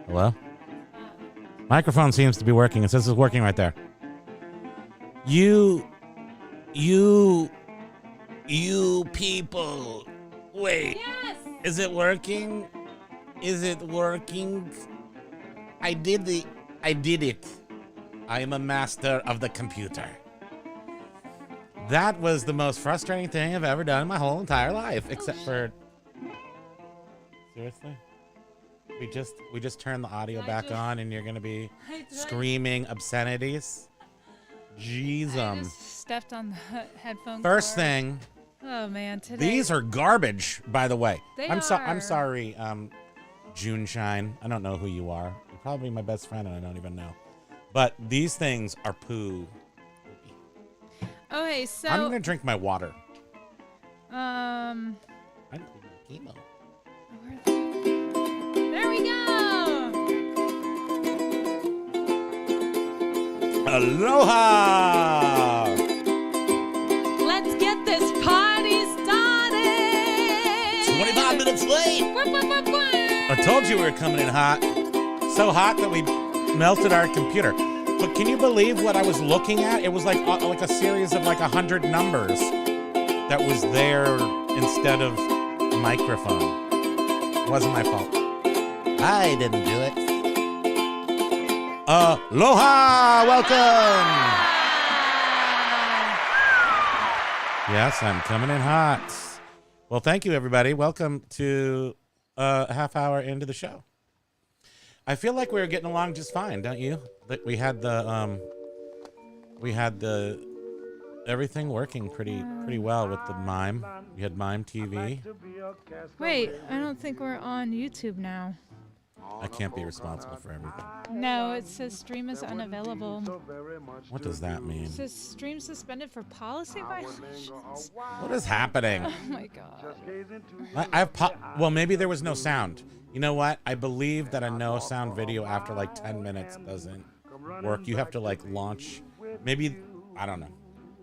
Hello? Microphone seems to be working. It says it's working right there. You people. Wait. Yes. Is it working? Is it working? I did it. I am a master of the computer. That was the most frustrating thing I've ever done in my whole entire life, except for... Seriously? We just turned the audio back on and you're gonna be screaming obscenities? Jeez. I just stepped on the headphone First cord. thing. Oh man, today. These are garbage, by the way. I'm sorry, June Shine. I don't know who you are. You're probably my best friend and I don't even know. But these things are poo. Okay, so I'm gonna drink my water. I'm Primo Kimo. There we go. Aloha! Let's get this party started. 25 minutes late. I told you we were coming in hot. So hot that we melted our computer. But can you believe what I was looking at? It was like a series of like 100 numbers that was there instead of a microphone. It wasn't my fault. I didn't do it. Aloha! Welcome! Yes, I'm coming in hot. Well, thank you, everybody. Welcome to a half hour into the show. I feel like we were getting along just fine, don't you? We had the everything working pretty well with the Mime. We had Mime TV. Wait, I don't think we're on YouTube now. I can't be responsible for everything. No, it says stream is unavailable. What does that mean? It says stream suspended for policy violations. What is happening? Oh my god. Well, maybe there was no sound. You know what? I believe that a no sound video after like 10 minutes doesn't work. You have to like launch. Maybe, I don't know.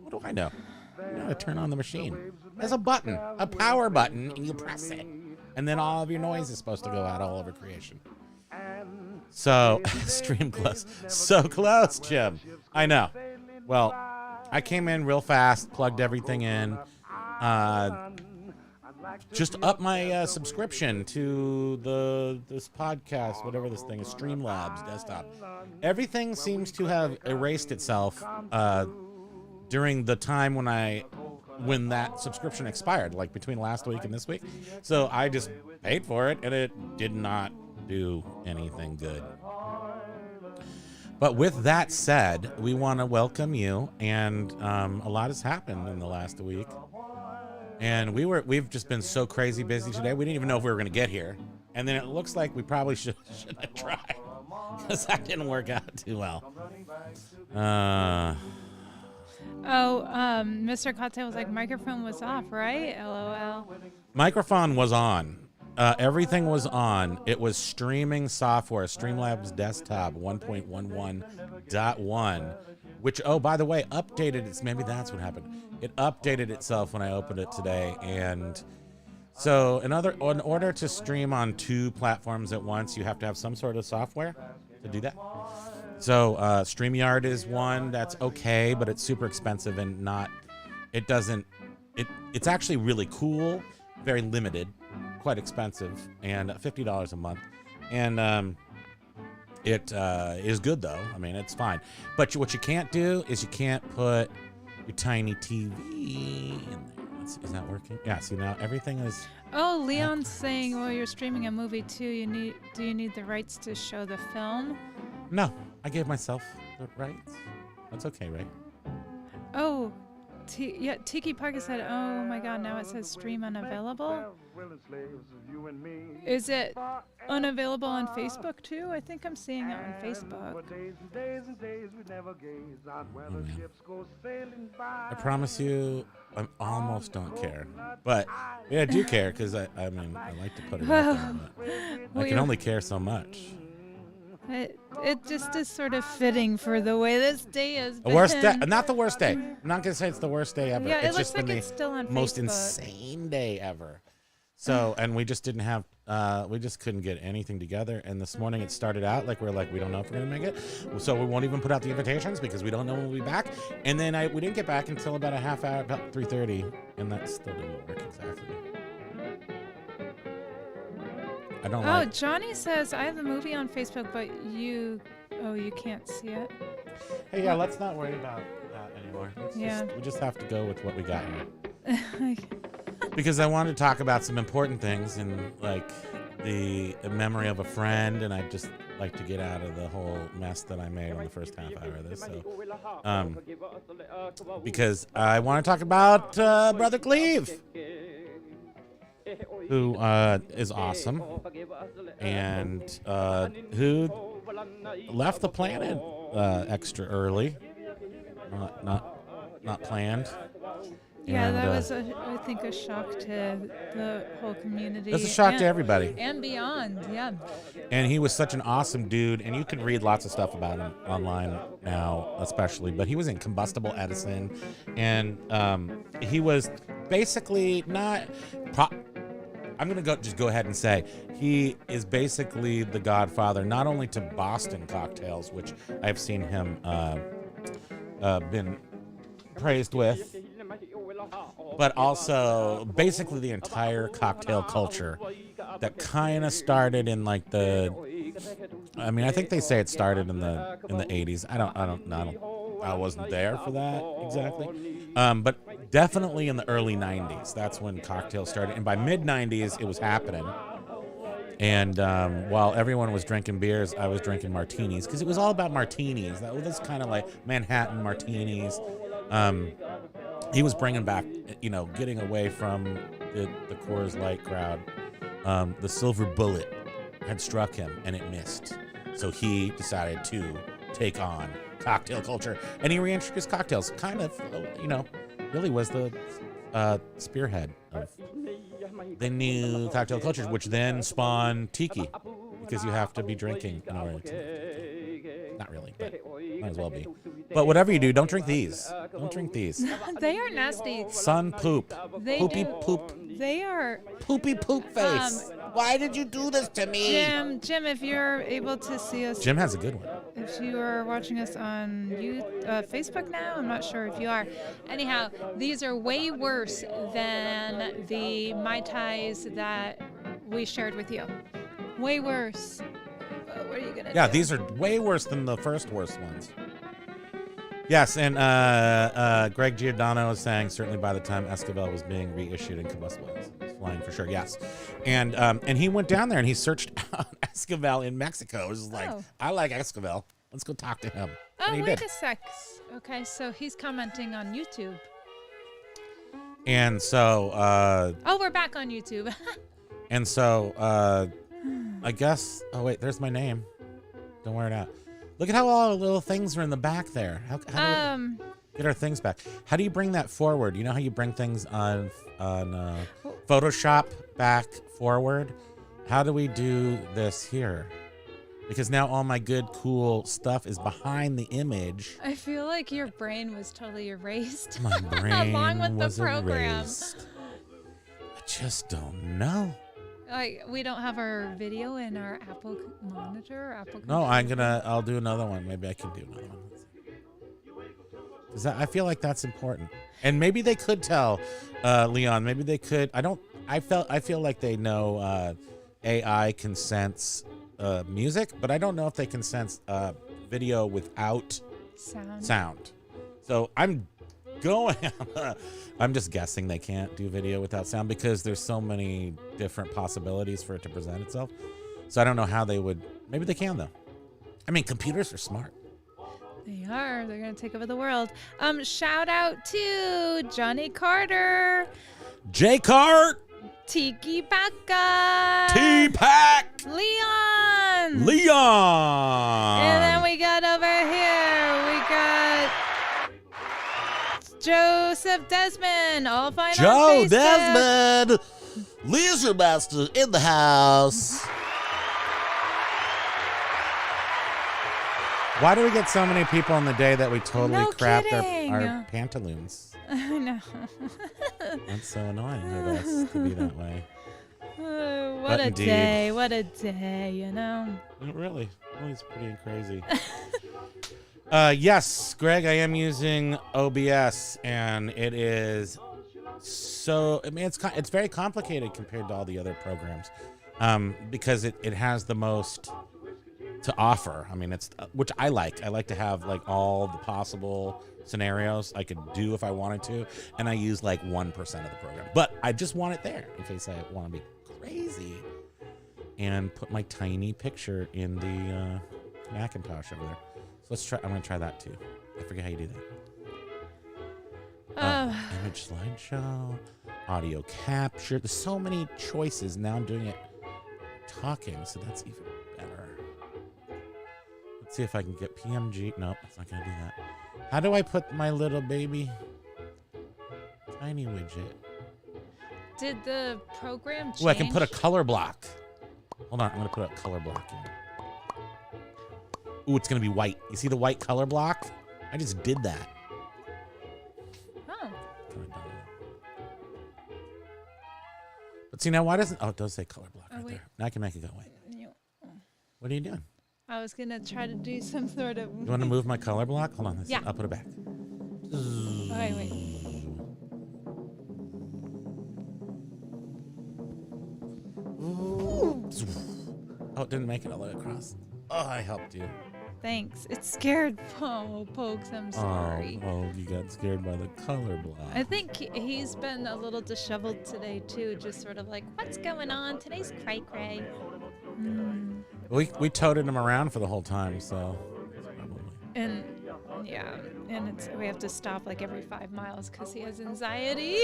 What do I know? You gotta turn on the machine. There's a button, a power button, and you press it. And then all of your noise is supposed to go out all over creation. So, stream close. So close, Jim. I know. Well, I came in real fast, plugged everything in. Just up my subscription to this podcast, whatever this thing is, Streamlabs desktop. Everything seems to have erased itself during the time when that subscription expired, like between last week and this week. So I just paid for it, and it did not do anything good. But with that said, we want to welcome you, and a lot has happened in the last week. And we've just been so crazy busy today. We didn't even know if we were going to get here. And then it looks like we probably shouldn't have tried, because that didn't work out too well. Oh, Mr. Cocktail was like, microphone was off, right? LOL. Microphone was on. Everything was on. It was streaming software, Streamlabs Desktop 1.11.1, which, oh, by the way, updated. Maybe that's what happened. It updated itself when I opened it today. And so in order to stream on 2 platforms at once, you have to have some sort of software to do that. So StreamYard is one that's okay, but it's super expensive and it's actually really cool, very limited, quite expensive, and $50 a month. And it is good, though. I mean, it's fine. But what you can't do is you can't put your tiny TV in there. Is that working? Yeah, see, now everything is... Oh, Leon's saying, well, you're streaming a movie, too. Do you need the rights to show the film? No, I gave myself the rights. That's okay, right? Oh, Tiki Parker said, oh my God, now it says stream unavailable. Is it unavailable on Facebook too? I think I'm seeing it on Facebook. I promise you, I almost don't care. But yeah, I do care because I mean, I like to put it out there. But I can only care so much. It just is sort of fitting for the way this day is. The worst day, not the worst day. I'm not gonna say it's the worst day ever. Yeah, it's looks just like been it's the still on most Facebook. insane day ever. So, and we just didn't have, we just couldn't get anything together. And this morning it started out like we don't know if we're gonna make it. So we won't even put out the invitations because we don't know when we'll be back. And then we didn't get back until about a half hour, about 3:30, and that still didn't work exactly. I don't like. Johnny says I have the movie on Facebook, but you can't see it. Hey, yeah, let's not worry about that anymore. We just have to go with what we got here. Because I wanted to talk about some important things and like the memory of a friend, and I'd just like to get out of the whole mess that I made in the first half hour of this. So, because I want to talk about Brother Cleve, who is awesome and who left the planet extra early, not planned. Yeah, and, that was, I think, a shock to the whole community. It was a shock to everybody. And beyond, yeah. And he was such an awesome dude, and you can read lots of stuff about him online now, especially. But he was in Combustible Edison, and he was basically not... I'm going to just go ahead and say he is basically the godfather, not only to Boston cocktails, which I've seen him been praised with, but also basically the entire cocktail culture that kind of started in like I think they say it started in the 80s. I wasn't there for that exactly. But definitely in the early 90s, that's when cocktails started. And by mid 90s, it was happening. And while everyone was drinking beers, I was drinking martinis because it was all about martinis. That was kind of like Manhattan martinis. He was bringing back, getting away from the Coors Light crowd. The silver bullet had struck him and it missed. So he decided to take on cocktail culture, and he reintroduced cocktails. Kind of, really was the spearhead of the new cocktail culture, which then spawned tiki, because you have to be drinking in order to. Not really, but might as well be. But whatever you do, don't drink these. Don't drink these. They are nasty. Sun poop. Poopy poop. They are poopy poop face. Why did you do this to me? Jim, if you're able to see us. Jim has a good one. If you are watching us on Facebook now, I'm not sure if you are. Anyhow, these are way worse than the Mai Tais that we shared with you. Way worse. What are you going to do? Yeah, these are way worse than the first worst ones. Yes, and Greg Giordano is saying certainly by the time Esquivel was being reissued in combustible, it was flying for sure. Yes, and he went down there and he searched out Esquivel in Mexico. It was like, I like Esquivel. Let's go talk to him. Oh, wait a sec. Okay, so he's commenting on YouTube. And so. We're back on YouTube. And so, I guess. Oh wait, there's my name. Don't wear it out. Look at how all the little things are in the back there. How get our things back. How do you bring that forward? You know how you bring things on Photoshop back forward? How do we do this here? Because now all my good, cool stuff is behind the image. I feel like your brain was totally erased. My brain along with was the program. erased. I just don't know. Like, we don't have our video in our Apple monitor, Apple No, computer. I'll do another one. Maybe I can do another one. Because I feel like that's important. And maybe they could tell, Leon, maybe they could. I feel like they know AI can sense music, but I don't know if they can sense video without sound. So I'm just guessing they can't do video without sound because there's so many different possibilities for it to present itself. So I don't know how they would. Maybe they can though. I mean, computers are smart. They are. They're going to take over the world. Shout out to Johnny Carter, J Cart, Tiki Baka, T-Pack, Leon. Leon. And then we got over here, we got Joseph Desmond, all fine Joe on Facebook. Desmond, Leisure Master in the house. Why do we get so many people on the day that we totally No crap kidding. our pantaloons? I know. That's so annoying of us to be that way. What But a indeed. day, what a day, you know? It really is pretty crazy. Yes, Greg, I am using OBS, and it is so. I mean, it's very complicated compared to all the other programs, because it has the most to offer. I mean, it's which I like. I like to have like all the possible scenarios I could do if I wanted to, and I use like 1% of the program, but I just want it there in case I want to be crazy and put my tiny picture in the Macintosh over there. So let's try. I'm gonna try that too. I forget how you do that. Image slideshow, audio capture. There's so many choices. Now I'm doing it talking, so that's even better. Let's see if I can get PMG. Nope, it's not gonna do that. How do I put my little baby tiny widget? Did the program change? Oh, I can put a color block. Hold on, I'm gonna put a color block in. Ooh, it's gonna be white. You see the white color block? I just did that. Oh. But see now, why doesn't? Oh, it does say color block right wait. there. Now I can make it go away. What are you doing? I was gonna try to do some sort of. You want to move my color block? Hold on. Yeah. I'll put it back. Okay, wait. Oh, it didn't make it all the way across. Oh, I helped you. Thanks. It scared Pokes. I'm sorry. Oh, you got scared by the color block. I think he's been a little disheveled today too, just sort of like, what's going on? Today's cray cray. We toted him around for the whole time, so. And yeah, and we have to stop like every 5 miles because he has anxiety.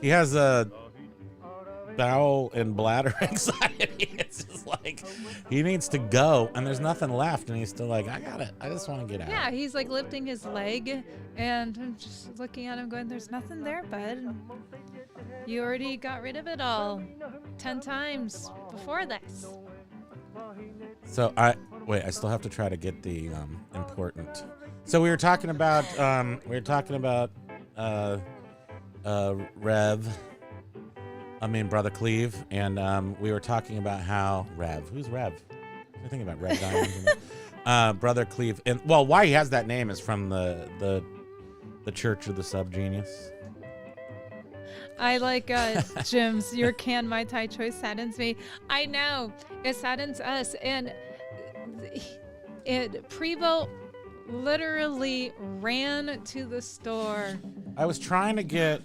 He has a bowel and bladder anxiety. It's just like he needs to go, and there's nothing left, and he's still like, I got it. I just want to get out. Yeah, he's like lifting his leg, and I'm just looking at him going, there's nothing there, bud. You already got rid of it all 10 times before this. So I still have to try to get the important. So we were talking about Brother Cleve, and we were talking about how Rev. Who's Rev? I think about Rev Diamond. Brother Cleve, and well, why he has that name is from the Church of the Subgenius. I like Jim's your can Mai Tai choice saddens me. I know it saddens us, and Prevo literally ran to the store. I was just trying to make it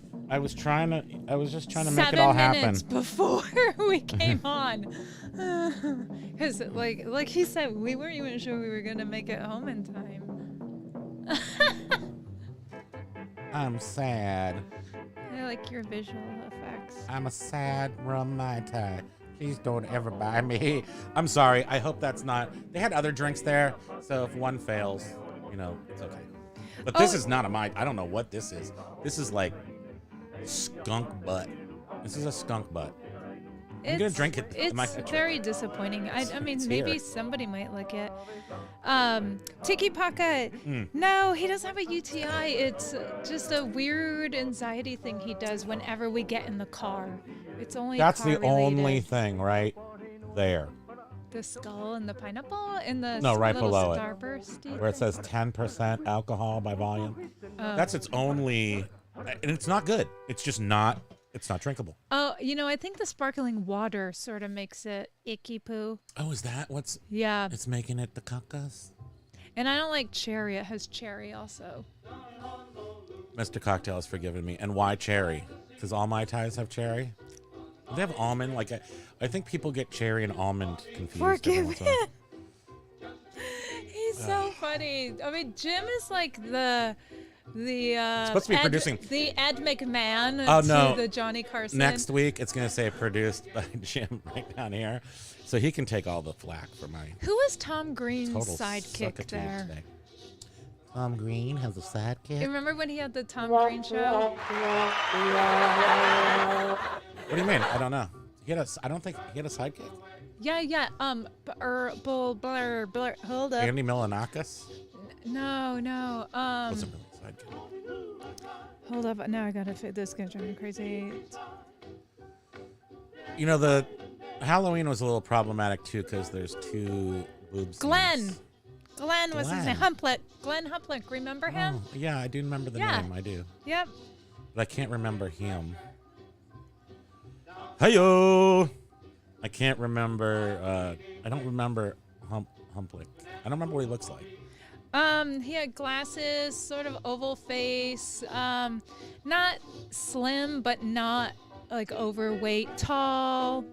all 7 happen. minutes before we came on, because like he said, we weren't even sure we were gonna make it home in time. I'm sad. I like your visual effects. I'm a sad rum Mai Tai. Please don't ever buy me. I'm sorry. I hope that's not. They had other drinks there, so if one fails, it's okay. But this is not I don't know what this is. This is like skunk butt. This is a skunk butt. I'm going to drink it. It's very disappointing. I mean, It's maybe here. somebody might like it. Tiki Paka, no, he doesn't have a UTI. It's just a weird anxiety thing he does whenever we get in the car. It's only That's car the only related. thing right there. The skull and the pineapple and the No, right little below it. starbursty Where it says 10% alcohol by volume. That's its only, and it's not good. It's just not, it's not drinkable. Oh, I think the sparkling water sort of makes it icky poo. Oh, is that what's, Yeah. it's making it the cacas? And I don't like cherry. It has cherry also. Mr. Cocktail has forgiven me. And why cherry? Because all Mai Tais have cherry? Do they have almond? Like, I think people get cherry and almond confused. Forgive him. He's so funny. I mean, Jim is like the supposed to be producing. the Ed McMahon Oh, to no. the Johnny Carson. Next week, it's going to say produced by Jim right down here. So he can take all the flack for my Who is Tom Green's total sidekick suck-a-tooth there? today. Tom Green has a sidekick? You remember when he had the Tom Green show? What do you mean? I don't know. I don't think he had a sidekick. Yeah. Blur. Hold up. Andy Milonakis No. wasn't really a sidekick. Hold up. Now I gotta fit. This is gonna drive me crazy. You know, the Halloween was a little problematic too because there's two boobs. Glenn was his name. Glenn. Glenn Humplick. Remember him? Oh, yeah, I do remember the Yeah. name. I do, Yep. but I can't remember him. Hey-yo! I can't remember. I don't remember Humplick. I don't remember what he looks like. He had glasses, sort of oval face, not slim, but not like overweight, tall,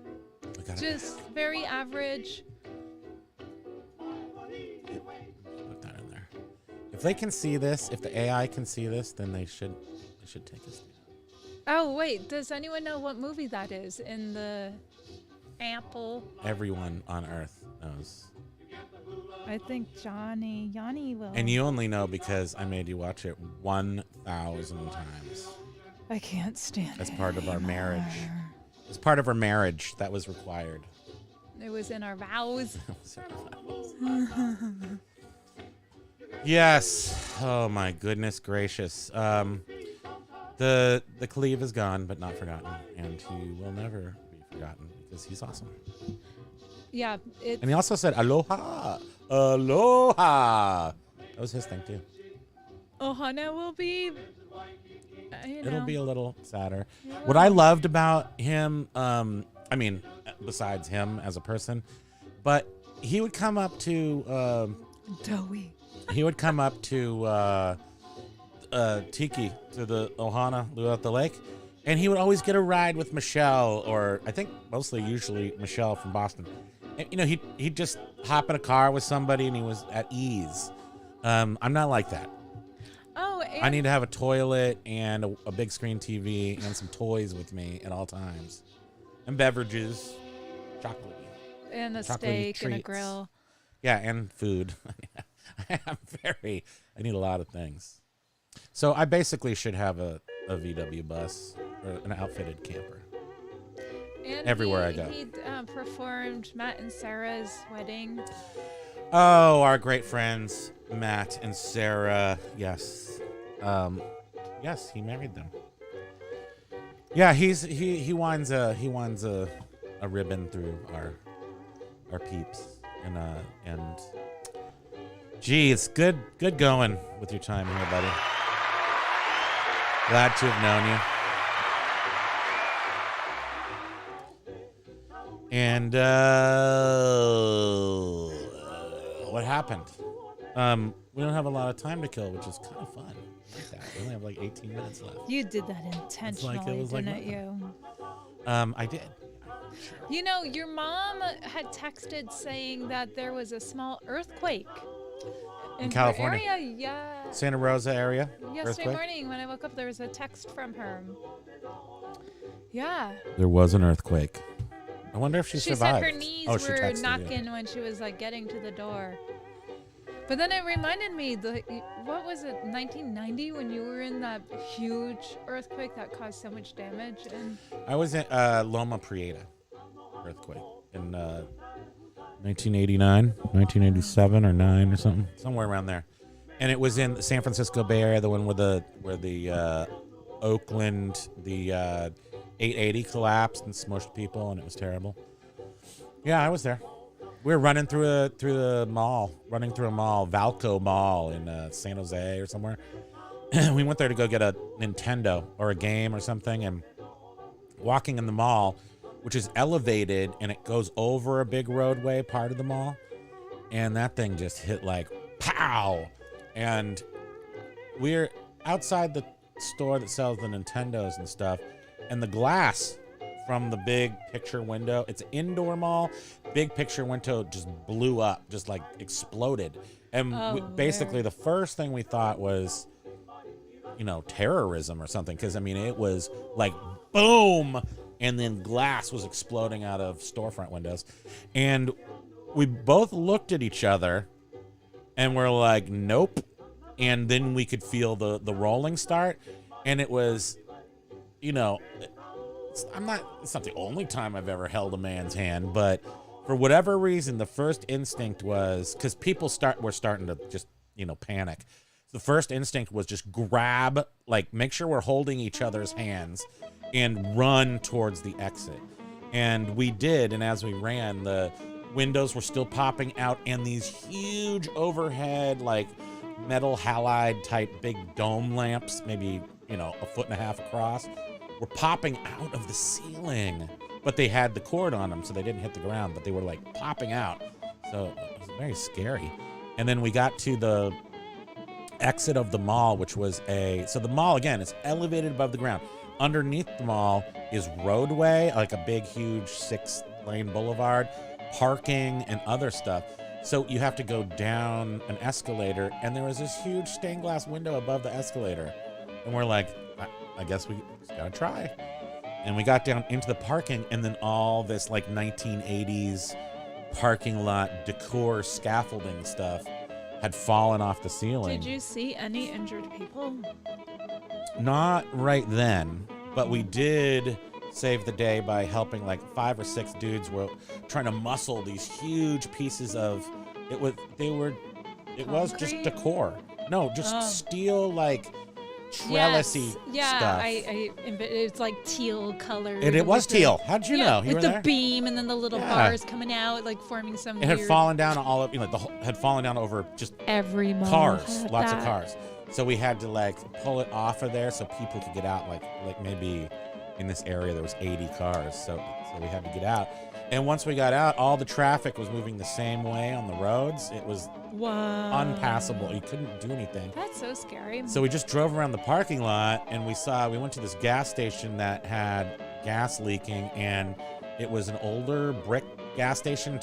I gotta just very average. put that in there. If they can see this, if the AI can see this, then they should take us down. Oh, wait, does anyone know what movie that is in the Apple? Everyone on Earth knows. I think Yanni will. And you only know because I made you watch it 1,000 times. I can't stand As it part of our anymore. marriage. As part of our marriage, that was required. It was in our vows. Yes. Oh my goodness gracious. The Cleve is gone, but not forgotten, and he will never be forgotten because he's awesome. Yeah, And he also said aloha, aloha. That was his thing too. Ohana will be. It'll be a little sadder. What I loved about him, I mean, besides him as a person, but he would come up to doughy. he would come up to Tiki, to the Ohana Luau at the lake, and he would always get a ride with Michelle, or I think usually Michelle from Boston. And, you know, he'd just hop in a car with somebody and he was at ease. I'm not like that. Oh, and I need to have a toilet and a big screen TV and some toys with me at all times, and beverages, chocolate. and a chocolatey steak and a treats. grill. Yeah, and food. I need a lot of things. So I basically should have a VW bus or an outfitted camper. And Everywhere I go. He performed Matt and Sarah's wedding. Oh, our great friends Matt and Sarah. Yes, yes, he married them. Yeah, he winds a ribbon through our peeps, and gee, it's good going with your time here, buddy. Glad to have known you. And what happened? We don't have a lot of time to kill, which is kind of fun. I like that. We only have like 18 minutes left. You did that intentionally, was like didn't nothing. you? I did. You know, your mom had texted saying that there was a small earthquake In her California. area. Yeah. Santa Rosa area. Yesterday Earthquake? morning when I woke up, there was a text from her. Yeah. There was an earthquake. I wonder if she She survived. said her knees Oh, she were texted you. knocking when she was like getting to the door. But then it reminded me, what was it, 1990 when you were in that huge earthquake that caused so much damage? And I was in Loma Prieta earthquake in 1989, 1987 or 9 or something, somewhere around there. And it was in the San Francisco Bay Area, the one where the Oakland, the 880 collapsed and smushed people, and it was terrible. Yeah, I was there. We were running through a mall, Valco Mall in San Jose or somewhere. We went there to go get a Nintendo or a game or something, and walking in the mall, which is elevated, and it goes over a big roadway part of the mall, and that thing just hit like pow. And we're outside the store that sells the Nintendos and stuff, and the glass from the big picture window, it's an indoor mall, big picture window just blew up, just like exploded. And basically the first thing we thought was, terrorism or something, because I mean it was like boom, and then glass was exploding out of storefront windows, and we both looked at each other and we're like, nope. And then we could feel the rolling start, and it was, it's not the only time I've ever held a man's hand, but for whatever reason, the first instinct was, because people were starting to just, panic. The first instinct was just grab, like, make sure we're holding each other's hands and run towards the exit. And we did, and as we ran, the windows were still popping out, and these huge overhead, like, metal halide type big dome lamps, maybe, a foot and a half across, were popping out of the ceiling. But they had the cord on them, so they didn't hit the ground, but they were, like, popping out. So it was very scary. And then we got to the exit of the mall, which was so the mall, again, is elevated above the ground. Underneath the mall is roadway, like a big, huge 6-lane boulevard, parking, and other stuff. So you have to go down an escalator, and there was this huge stained glass window above the escalator. And we're like, I guess we just gotta try. And we got down into the parking, and then all this like 1980s parking lot decor scaffolding stuff had fallen off the ceiling. Did you see any injured people? Not right then, but we did save the day by helping like 5 or 6 dudes were trying to muscle these huge pieces of it was just decor. No, just steel, like trellisy stuff. Yeah, it's like teal color. And it was teal. How'd you know? You with were the there? beam and then the little bars coming out, like forming some. It had fallen down all of had fallen down over just every mall cars, lots of cars. So we had to like pull it off of there so people could get out. Like maybe in this area there was 80 cars, so we had to get out. And once we got out, all the traffic was moving the same way on the roads. It was unpassable. You couldn't do anything. That's so scary. So we just drove around the parking lot, and we went to this gas station that had gas leaking, and it was an older brick gas station.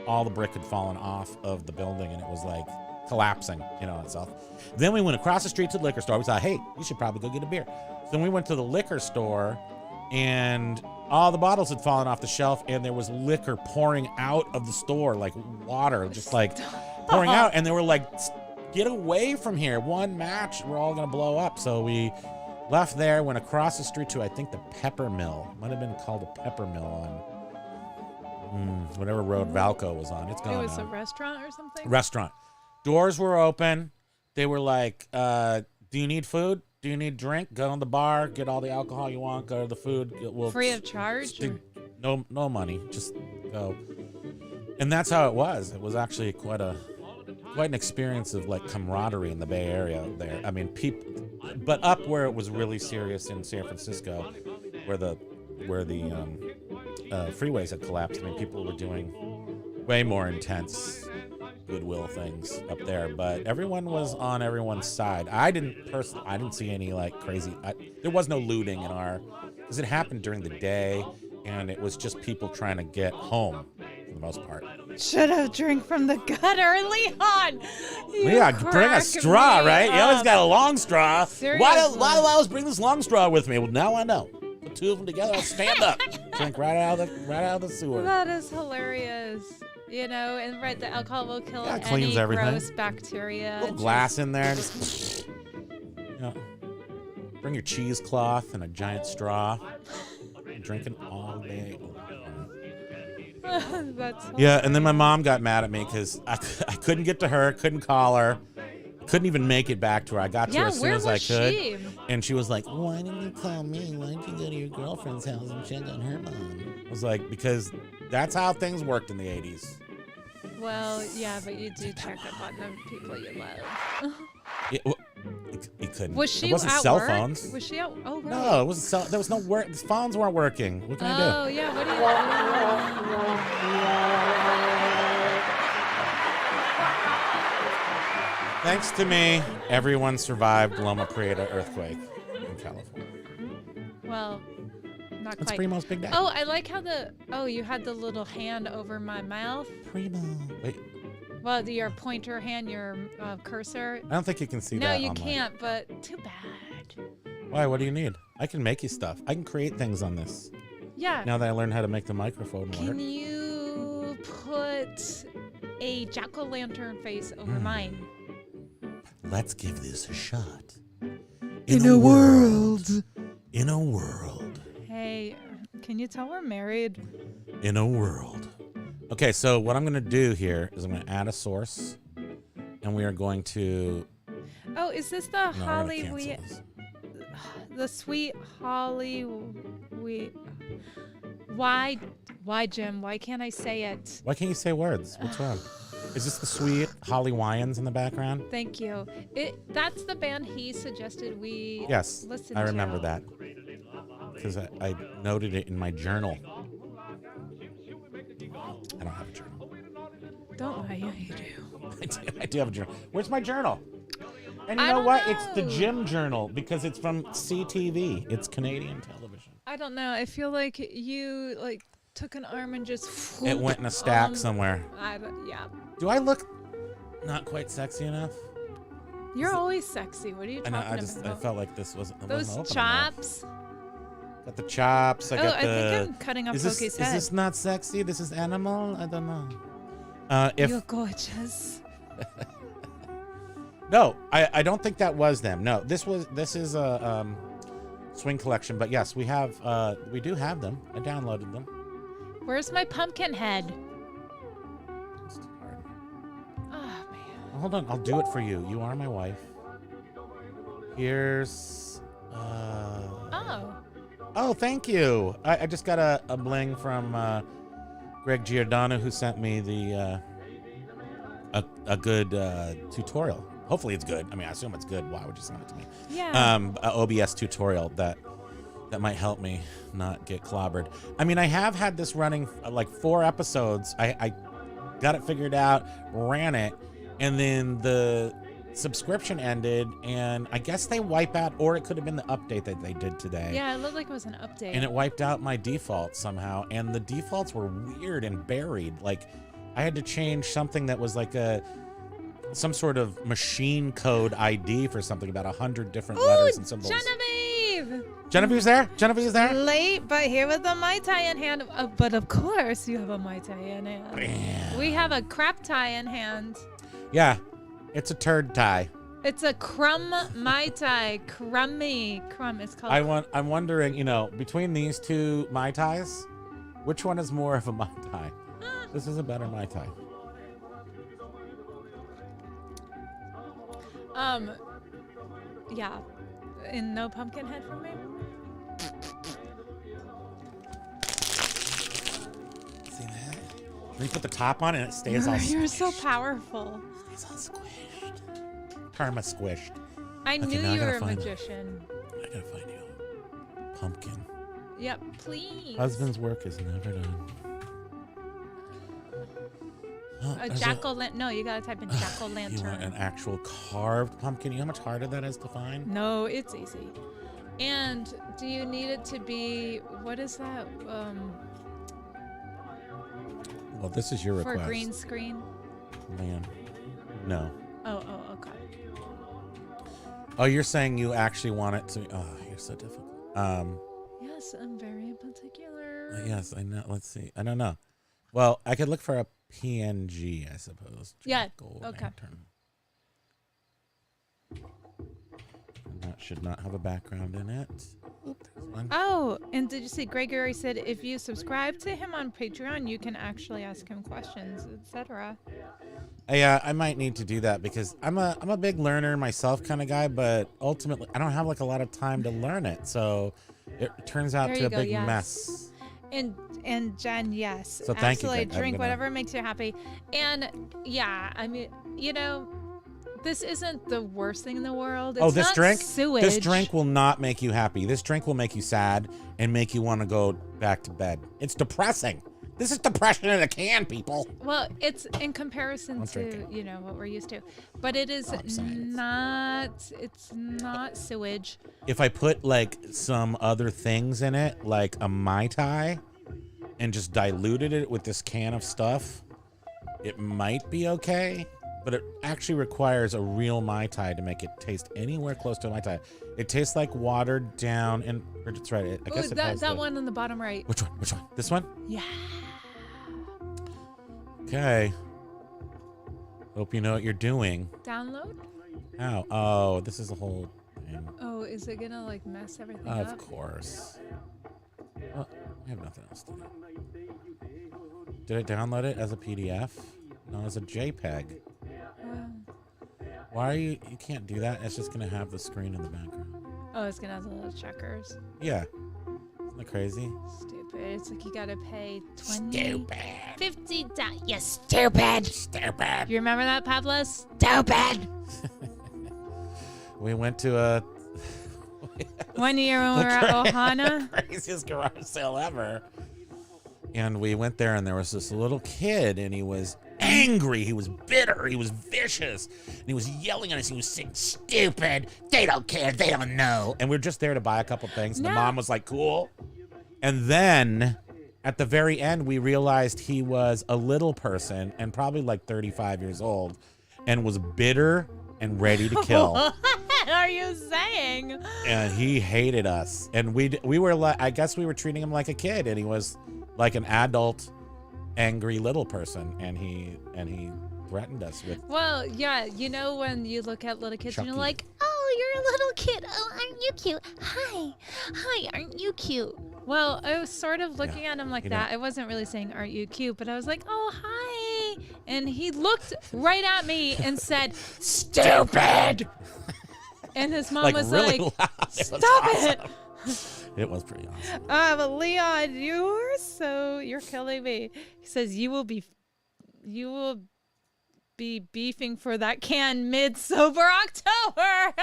All the brick had fallen off of the building, and it was like collapsing, on itself. Then we went across the street to the liquor store. We thought, hey, you should probably go get a beer. So then we went to the liquor store, and all the bottles had fallen off the shelf, and there was liquor pouring out of the store, like water, just like pouring out. And they were like, get away from here. One match, we're all going to blow up. So we left there, went across the street to, I think, the Pepper Mill. Might have been called a Pepper Mill on whatever road Valco was on. It's gone. It was a restaurant or something? Restaurant. Doors were open. They were like, do you need food? Do you need drink? Go to the bar, get all the alcohol you want, go to the food. Free of charge? No money, just go. And that's how it was. It was actually quite an experience of like camaraderie in the Bay Area there. I mean, but up where it was really serious in San Francisco, where the freeways had collapsed. I mean, people were doing way more intense goodwill things up there, but everyone was on everyone's side. I didn't see any like crazy. There was no looting because it happened during the day, and it was just people trying to get home for the most part. Should have drank from the gutter, Leon. Bring a straw, right? You always got a long straw. Seriously. Why do I always bring this long straw with me? Well, now I know. The two of them together, I'll stand up, drink right out of the sewer. That is hilarious. You know, and right, the alcohol will kill Yeah, it cleans any everything. gross bacteria. A little glass in there. Just, bring your cheesecloth and a giant straw. Drinking all day. That's Yeah, and then my mom got mad at me because I couldn't get to her, couldn't call her, couldn't even make it back to her. I got to her as soon as I could. She? And she was like, why didn't you call me? Why didn't you go to your girlfriend's house and check on her mom? I was like, because that's how things worked in the 80s. Well, yeah, but you do check up on the people you love. You couldn't. Was she it wasn't at cell work? phones. Was she out? Oh, right. No, it wasn't. There was no work. The phones weren't working. What can I do? Oh, yeah. What do you? Thanks to me, everyone survived Loma Prieta earthquake in California. Well, not It's quite. Primo's big day. Oh, I like how you had the little hand over my mouth. Primo. Wait, Well, your pointer hand, your cursor. I don't think you can see No, that. you online. can't, but too bad. Why? What do you need? I can make you stuff. I can create things on this. Yeah. Now that I learned how to make the microphone work. Can you put a jack-o'-lantern face over mine? Let's give this a shot. In a world. In a world. Hey, can you tell we're married? In a world. Okay, so what I'm going to do here is I'm going to add a source, and we are going to... Oh, is this the No, we're gonna Holly cancel we this. the sweet Holly we why Jim? Why can't I say it? Why can't you say words? What's wrong? Is this the sweet Holly Wyans in the background? Thank you. That's the band he suggested we Yes, listen I remember to. that. Because I noted it in my journal. I don't have a journal. Don't lie, yeah, you do. I do have a journal. Where's my journal? And you I know don't what? It's the know. Jim Journal because it's from CTV. It's Canadian television. I don't know. I feel like you took an arm and just It went in a stack somewhere. Yeah. Do I look not quite sexy enough? You're always sexy. What are you I talking know. I about? felt like this wasn't. it Those wasn't open enough. chops. Got the chops. I got I the. think I'm cutting off is this Pokey's is head. this not sexy? This is animal. I don't know. If You're gorgeous. no, I don't think that was them. No, this is a swing collection. But yes, we do have them. I downloaded them. Where's my pumpkin head? It's too hard. Oh man. Hold on, I'll do it for you. You are my wife. Here's. Oh. Oh, thank you. I just got a bling from Greg Giordano, who sent me the a good tutorial. Hopefully it's good. I mean, I assume it's good. Why would you send it to me? Yeah. A OBS tutorial that might help me not get clobbered. I mean, I have had this running like 4 episodes. I got it figured out, ran it, and then the subscription ended, and I guess they wipe out, or it could have been the update that they did today. Yeah, it looked like it was an update. And it wiped out my defaults somehow, and the defaults were weird and buried. Like, I had to change something that was like some sort of machine code ID for something, about 100 different letters and symbols. Genevieve! Genevieve's there? Genevieve's there? Late, but here with the Mai Tai in hand. But of course, you have a Mai Tai in hand. Bam. We have a crap tie in hand. Yeah, it's a turd tie. It's a crumb Mai Tai. Crummy. Crumb. It's called. I'm wondering, between these two Mai Tais, which one is more of a Mai Tai? This is a better Mai Tai. Yeah. And no pumpkin head from me? See that? Then you put the top on and it stays all You're squished. so powerful. Stays all squished. Karma squished. I Okay, knew now I you gotta were a find- magician. I gotta find you a pumpkin. Yep, please. Husband's work is never done. Oh, A there's jack-o'-lantern. No, you gotta type in You want an jack-o'-lantern. actual carved pumpkin? You know how much harder that is to find? No, it's easy. And do you need it to be, what is that? Well, this is your For request. green screen? Man. No. Oh, okay. Oh, you're saying you actually want it to... Oh, you're so difficult. Yes, I'm very particular. Yes, I know. Let's see. I don't know. Well, I could look for a PNG, I suppose. Yeah, Jack-o' okay. lantern. And that should not have a background in it. Oop, there's one. Oh, and did you see Gregory said if you subscribe to him on Patreon, you can actually ask him questions, etc. I might need to do that because I'm a big learner myself kind of guy, but ultimately I don't have like a lot of time to learn it. So it turns out There to you a go, big yes. mess. And Jen, yes, So thank you, absolutely. Greg. I'm Drink gonna- whatever makes you happy. And yeah, I mean, you know, this isn't the worst thing in the world. It's this not drink? sewage. This drink will not make you happy. This drink will make you sad and make you want to go back to bed. It's depressing. This is depression in a can, people. Well, it's in comparison I'm to drinking. you know what we're used to, but it is I'm saying it's not sewage. If I put like some other things in it, like a Mai Tai, and just diluted it with this can of stuff, it might be okay. But it actually requires a real Mai Tai to make it taste anywhere close to a Mai Tai. It tastes like watered down, and Bridget's right. I guess Ooh, it that has that the- one on the bottom right. Which one? Which one? This one? Yeah. Okay. Hope you know what you're doing. Download. How? Oh, this is a whole thing. Oh, is it gonna like mess everything Of up? course. Well, I have nothing else to do. Did I download it as a PDF? No, as a JPEG. Why are you can't do that? It's just gonna have the screen in the background. Oh, it's gonna have the little checkers. Yeah. Isn't that crazy? Stupid. It's like you gotta pay 20, Stupid. $50. You stupid. Stupid. You remember that, Pablo? Stupid. We went to a 1 year when we were at Ohana. craziest garage sale ever. And we went there and there was this little kid and he was angry, he was bitter, he was vicious, and he was yelling at us, he was saying, stupid, they don't care, they don't know. And we were just there to buy a couple things. And the No. mom was like, cool. And then at the very end, we realized he was a little person and probably like 35 years old and was bitter and ready to kill. What are you saying? And he hated us. And we were like, I guess we were treating him like a kid, and he was like an adult, angry little person, and he threatened us with. Well, yeah, you know when you look at little kids and you're Chucky. like, oh, you're a little kid. Oh, aren't you cute? Hi, aren't you cute? Well, I was sort of looking at him like you know. that. I wasn't really saying, aren't you cute? But I was like, oh, hi. And he looked right at me and said, Stupid! and his mom Like was really like, loud. It was stop it. awesome. It was pretty awesome. But Leon, you're killing me. He says you will be beefing for that can mid-sober October.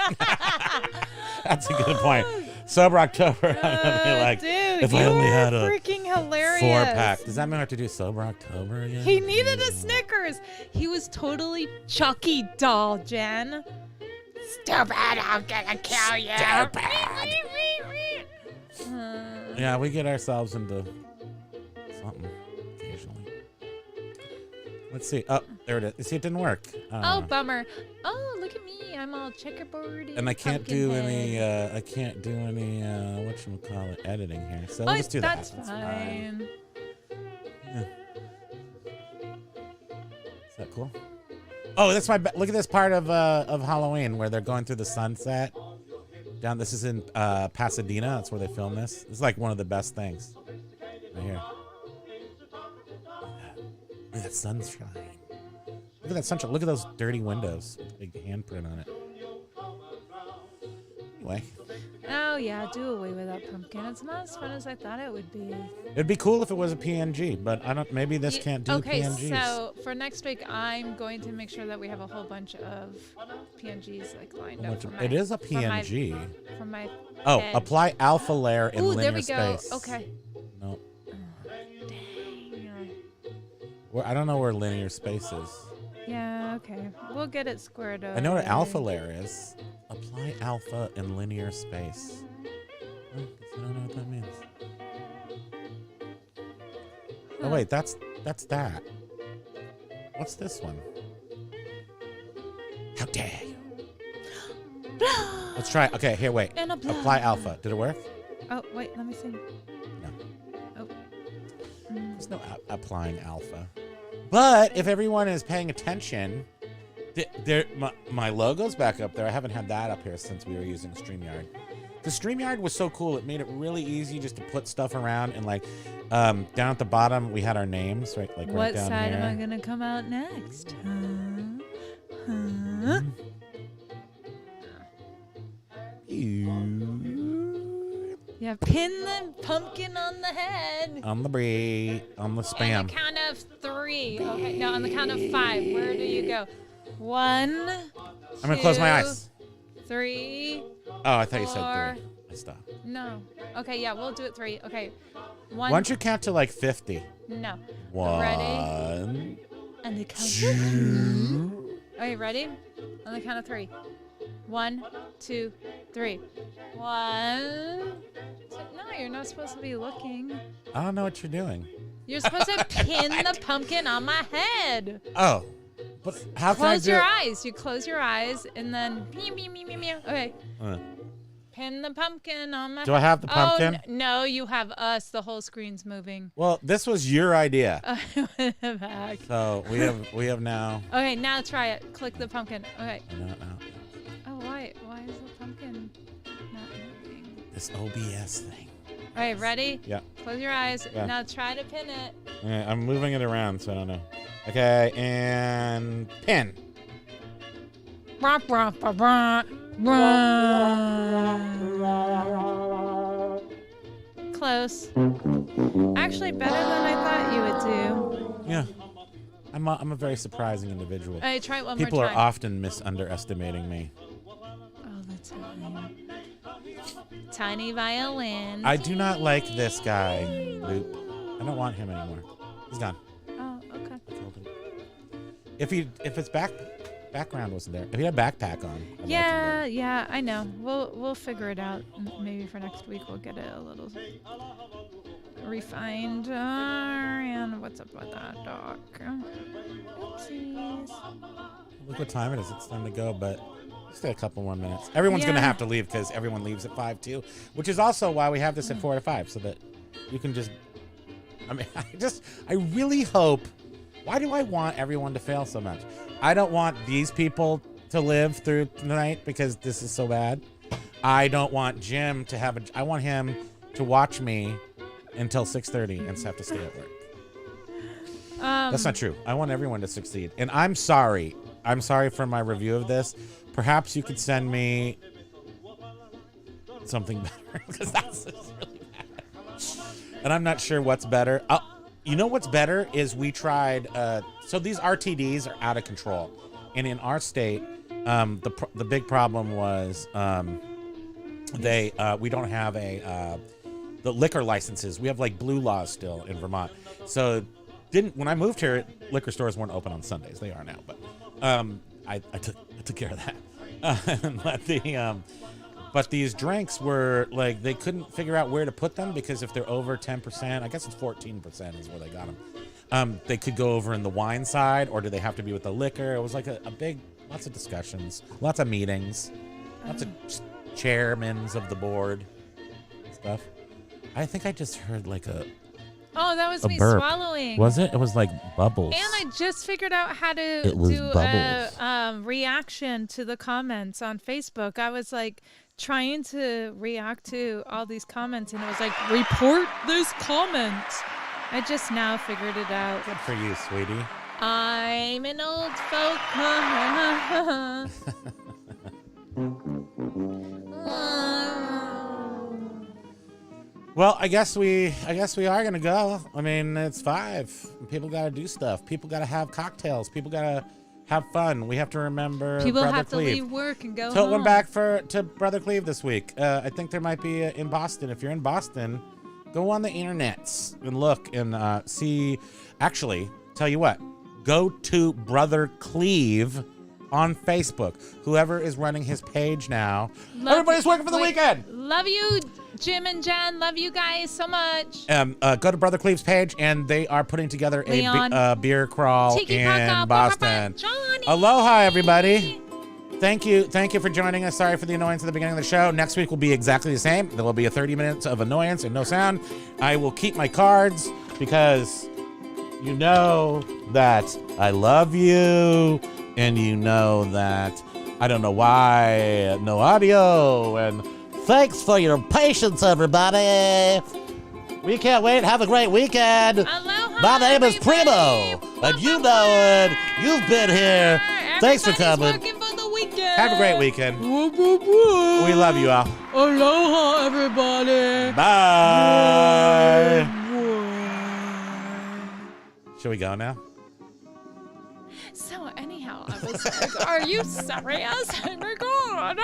That's a good point. Sober October. I'm gonna be like, dude, if you I only are had a freaking hilarious. 4-pack. Does that mean I have to do Sober October again? He needed a Snickers. He was totally Chucky doll, Jen. Stupid. I'm gonna kill you. Yeah, we get ourselves into something occasionally. Let's see. Oh, there it is. See, it didn't work. Oh, bummer. Oh, look at me. I'm all checkerboard. And I can't do any. I can't do any. Whatchamacallit, editing here. So we'll just do that. That's fine. Yeah. Is that cool? Oh, that's my. Look at this part of Halloween where they're going through the sunset. Down. This is in Pasadena. That's where they film this. It's like one of the best things. Right here. Look at that sunshine. Look at that sunshine. Look at those dirty windows with a big handprint on it. Anyway, Oh yeah, do away with that pumpkin. It's not as fun as I thought it would be. it'd be cool if it was a PNG, but I don't. Maybe this Ye- can't do okay, PNGs. so for next week, I'm going to make sure that we have a whole bunch of PNGs like lined up. For my, It is a for my- PNG. For my Oh, bed. apply alpha layer in Ooh, linear there we go. space. Okay. No, Dang. I don't know where linear space is. Yeah, okay. We'll get it squared up. I know what alpha layer is. Apply alpha in linear space. Oh, guess I don't know what that means. Oh wait, that's that. What's this one? How dare you? Let's try it. Okay, here, wait. And Apply alpha. Did it work? Oh, wait, let me see. No. Oh. There's no applying alpha. But if everyone is paying attention, my logo's back up there. I haven't had that up here since we were using StreamYard. The StreamYard was so cool. It made it really easy just to put stuff around, and like down at the bottom we had our names right down here. What side am I gonna come out next? Huh? Yeah, pin the pumpkin on the head. On the spam. On the count of 3. Okay, no, on the count of 5. Where do you go? 1. I'm gonna close my eyes. 3. Oh, I thought you said 3. I stopped. No. Okay, yeah, we'll do it 3. Okay. 1. Why don't you count to like 50? No. 1. Ready? And the count. 2. Okay, ready? On the count of 3. 1, 2, 3. 1. No, you're not supposed to be looking. I don't know what you're doing. You're supposed to pin the pumpkin on my head. Oh. But how can I do Close your eyes. You close your eyes and then meow, meow, meow, meow, meow. Okay. Pin the pumpkin on my head. Do I have the pumpkin? Oh, no, you have us. The whole screen's moving. Well, this was your idea. Back. So we have now. Okay, now try it. Click the pumpkin. Okay. No. Oh, why is the pumpkin not moving? This OBS thing. Okay, ready? Yeah. Close your eyes. Yeah. Now try to pin it. Yeah, I'm moving it around, so I don't know. Okay, and pin. Close. Actually, better than I thought you would do. Yeah. I'm a very surprising individual. Okay, try it one People more are time. often misunderestimating me. All the time. Tiny violin. I do not like this guy, Loop. I don't want him anymore. He's gone. Oh, okay. If his background wasn't there, if he had a backpack on. I'd Yeah, I know. We'll figure it out. Maybe for next week we'll get it a little refined. And what's up with that dog? Oopsies. Look what time it is. It's time to go, but stay a couple more minutes. Everyone's going to have to leave because everyone leaves at 5 too, which is also why we have this at 4 to 5, so that you can just. I mean, I really hope. Why do I want everyone to fail so much? I don't want these people to live through tonight because this is so bad. I don't want Jim to have I want him to watch me until 6:30 and have to stay at work. That's not true. I want everyone to succeed. And I'm sorry. I'm sorry for my review of this. Perhaps you could send me something better because that's just really bad. And I'm not sure what's better. You know what's better is we tried. So these RTDs are out of control, and in our state, the big problem was we don't have the liquor licenses. We have like blue laws still in Vermont. So when I moved here, liquor stores weren't open on Sundays. They are now, but I took care of that. But these drinks were like, they couldn't figure out where to put them because if they're over 10%, I guess it's 14% is where they got them. They could go over in the wine side, or do they have to be with the liquor? It was like a big, lots of discussions, lots of meetings, lots of chairmans of the board stuff. I think I just heard like Oh, that was me burp. swallowing. Was it? It was like bubbles. And I just figured out how to It was do bubbles. a reaction to the comments on Facebook. I was like trying to react to all these comments, and it was like, report this comment. I just now figured it out. Good for you, sweetie. I'm an old folk. Well, I guess we are gonna go. I mean, it's 5. People gotta do stuff. People gotta have cocktails. People gotta have fun. We have to remember People Brother have to Cleve. leave work and go Tilt home. one back to Brother Cleve this week. I think there might be in Boston. If you're in Boston, go on the internets and look and see. Actually, tell you what, go to Brother Cleve on Facebook. Whoever is running his page now. Everybody's working for the weekend. Love you, Jim and Jen. Love you guys so much. Go to Brother Cleve's page, and they are putting together Leon. a beer crawl Tiki in Paka, Boston. Johnny. Aloha, everybody. Thank you for joining us. Sorry for the annoyance at the beginning of the show. Next week will be exactly the same. There will be a 30 minutes of annoyance and no sound. I will keep my cards because You know that I love you, and you know that I don't know why no audio, and thanks for your patience, everybody. We can't wait. Have a great weekend. Aloha, My name is everybody. Primo, and you know it. You've been here. Thanks for coming. Working for the weekend. Have a great weekend. We love you all. Aloha, everybody. Bye. Should we go now? So anyhow, I was like, are you serious? Oh my God.